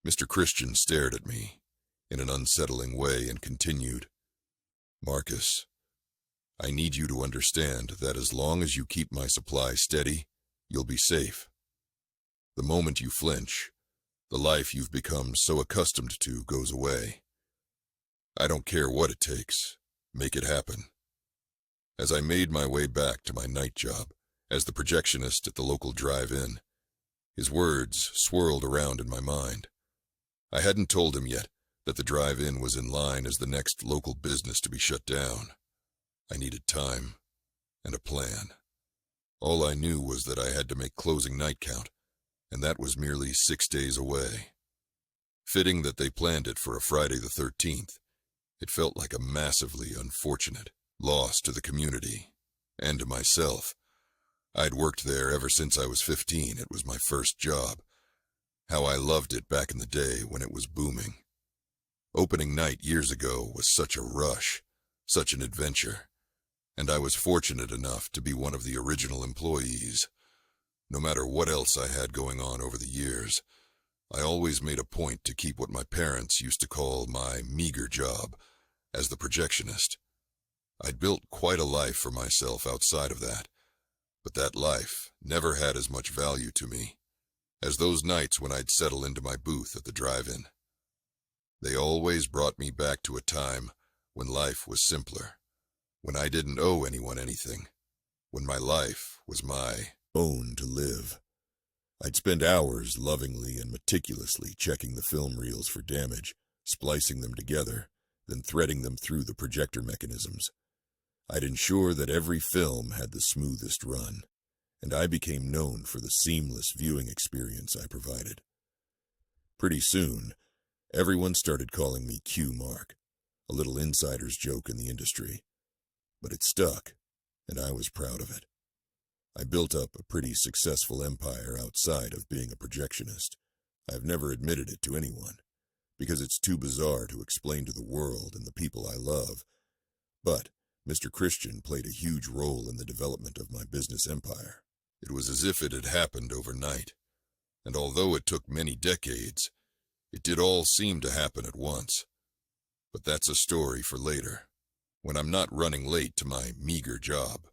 Mr. Christian stared at me in an unsettling way and continued, "Marcus, I need you to understand that as long as you keep my supply steady, you'll be safe. The moment you flinch, the life you've become so accustomed to goes away. I don't care what it takes. Make it happen." As I made my way back to my night job as the projectionist at the local drive-in, his words swirled around in my mind. I hadn't told him yet that the drive-in was in line as the next local business to be shut down. I needed time and a plan. All I knew was that I had to make closing night count, and that was merely 6 days away. Fitting that they planned it for a Friday the 13th, it felt like a massively unfortunate loss to the community and to myself. I'd worked there ever since I was 15. It was my first job. How I loved it back in the day when it was booming. Opening night years ago was such a rush, such an adventure, and I was fortunate enough to be one of the original employees. No matter what else I had going on over the years, I always made a point to keep what my parents used to call my meager job as the projectionist. I'd built quite a life for myself outside of that, but that life never had as much value to me as those nights when I'd settle into my booth at the drive-in. They always brought me back to a time when life was simpler, when I didn't owe anyone anything, when my life was my own to live. I'd spend hours lovingly and meticulously checking the film reels for damage, splicing them together, then threading them through the projector mechanisms. I'd ensure that every film had the smoothest run, and I became known for the seamless viewing experience I provided. Pretty soon, everyone started calling me Q Mark, a little insider's joke in the industry. But it stuck, and I was proud of it. I built up a pretty successful empire outside of being a projectionist. I've never admitted it to anyone, because it's too bizarre to explain to the world and the people I love. But Mr. Christian played a huge role in the development of my business empire. It was as if it had happened overnight, and although it took many decades, it did all seem to happen at once. But that's a story for later, when I'm not running late to my meager job.